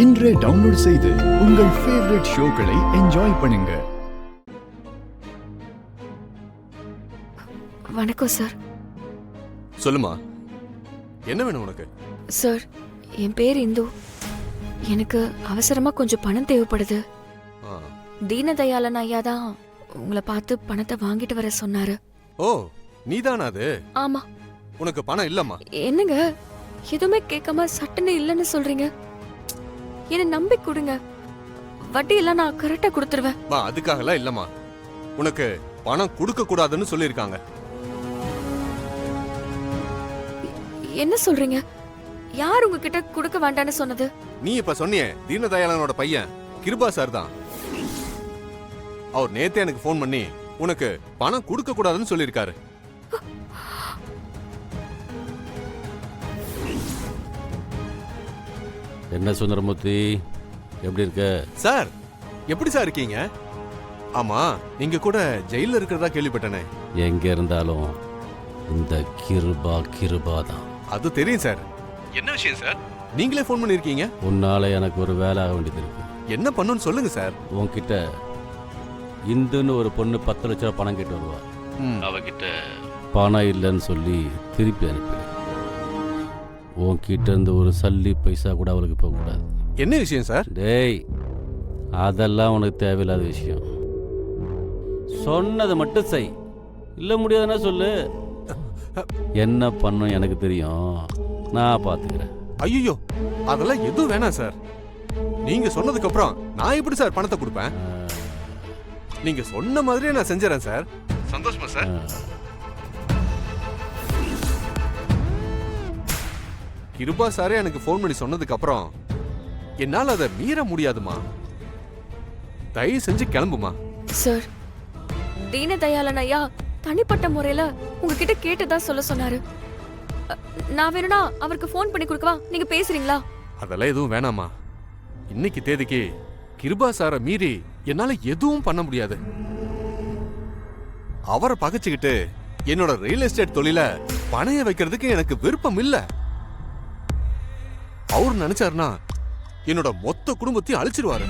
இன்றே டவுன்லோட் செய்து உங்கள் ஃபேவரட் ஷோக்களை என்ஜாய் பண்ணுங்க. வணக்கம் சார். சொல்லுமா, என்ன வேணும் உனக்கு? சார், என் பேர் இந்து. எனக்கு அவசரமா கொஞ்சம் பணம் தேவைப்படுது. தீனதயாளன் ஐயா தான் உங்களை பார்த்து பணத்தை வாங்கிட்டு வர சொன்னாரு. ஓ, நீதானா அது? ஆமா. உனக்கு பணம் இல்லம்மா. என்னங்க எதுவுமே கேட்காம சட்டுன்னு இல்லைன்னு சொல்றீங்க? என்ன நம்பி கொடுங்க, வட்டி எல்லாம் நான் கரெக்டா கொடுத்துருவேன். அதுக்காகலாம் இல்லம்மா, உனக்கு பணம் கொடுக்க கூடாதுன்னு சொல்லிருக்காங்க. என்ன சொல்றீங்க? யார் உங்ககிட்ட கொடுக்க வேண்டான்னு சொன்னது? நீ இப்ப சொன்னியே தீனதயாளனோட பையன் கிருபா சார் தான். அவர் நேத்தே எனக்கு போன் பண்ணி உனக்கு பணம் கொடுக்க கூடாதுன்னு சொல்லிருக்காரு. என்ன சுந்தரமூர்த்தி, எப்படி இருக்க? சார், எப்படி சார் இருக்கீங்க? ஆமா, நீங்க கூட ஜெயில இருக்கிறதா கேள்விப்பட்டனே. எங்க இருந்தாலும் இந்த கிருபா தான். அது தெரியும் சார். என்ன விஷயம் சார்? நீங்களே போன் பண்ணிருக்கீங்க. உன்னால எனக்கு ஒரு வேலை ஆக வேண்டியது இருக்கு. என்ன பண்ணணும்னு சொல்லுங்க சார். உன்கிட்ட இந்துன்னு ஒரு பொண்ணு 10 லட்ச ரூபா பணம் கேட்டு வருவா. அவகிட்ட பணம் இல்லைன்னு சொல்லி திருப்பி அனுப்பி. உன்கிட்ட இருந்து ஒரு சல்லி பைசா கூட அவளுக்கு போகக்கூடாது. என்ன விஷயம் சார்? டேய், அதெல்லாம் உனக்கு தேவையில்லாத விஷயம். சொன்னதை மட்டும் செய், இல்லை முடியாதுன்னா சொல்லு. என்ன பண்ணும் எனக்கு தெரியும், நான் பார்த்துக்கிறேன். ஐயோ, அதெல்லாம் எதுவும் வேணாம் சார். நீங்க சொன்னதுக்கு அப்புறம் நான் எப்படி சார் பணத்தை கொடுப்பேன்? நீங்க சொன்ன மாதிரியே நான் செஞ்சறேன் சார். சந்தோஷமா சார்? கிருபா சாரே எனக்கு போன் பண்ணி சொன்னதுக்கு அப்புறம் என்னால அதை மீற முடியாதுமா. தயவு செஞ்சு கிளம்புமா. சார், தீனதயாளன் ஐயா தனிப்பட்ட முறையில உங்ககிட்ட கேட்டதா சொல்ல சொன்னாரு. நான் வேணும்னா அவருக்கு போன் பண்ணி கொடுக்கவா? நீங்க பேசுறீங்களா? அதெல்லாம் எதுவும் வேணாமா. இன்னைக்கு தேதிக்கு கிருபா சாரை மீறி என்னால எதுவும் பண்ண முடியாது. அவரை பகைச்சுக்கிட்டு என்னோட ரியல் எஸ்டேட் தொழில பணைய வைக்கிறதுக்கு எனக்கு விருப்பம் இல்ல. அவர் நினைச்சாருன்னா என்னோட மொத்த குடும்பத்தையும் அழிச்சிருவாரு.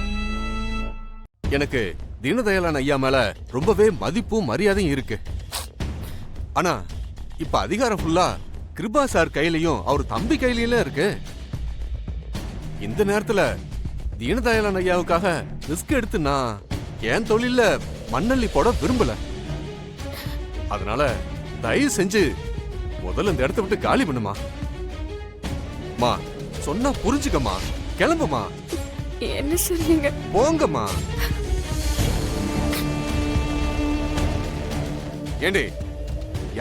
எனக்கு தீனதயாளன் ஐயா மேல ரொம்பவே மதிப்பும் மரியாதையும் இருக்கு. ஆனா இப்ப அதிகாரம் ஃபுல்லா கிருபா சார் கையிலையும் அவர் தம்பி கையில இருக்கு. இந்த நேரத்துல தீனதயாளன் ஐயாவுக்காக ரிஸ்க் எடுத்து நான் என் தொழில மண்ணள்ளி போட விரும்பல. அதனால தயவு செஞ்சு முதல்ல இந்த இடத்த விட்டு காலி பண்ணுமா. மா, சொன்னா புரிஞ்சுக்கமா. கிளம்புமா. என்ன சொல்றீங்க? போங்கம்மா. ஏண்டி,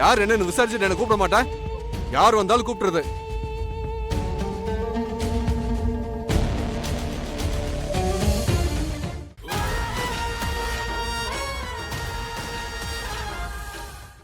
யார் என்னன்னு விசாரிச்சுட்டு என்ன கூப்பிட மாட்டா? யார் வந்தாலும் கூப்பிடுறது.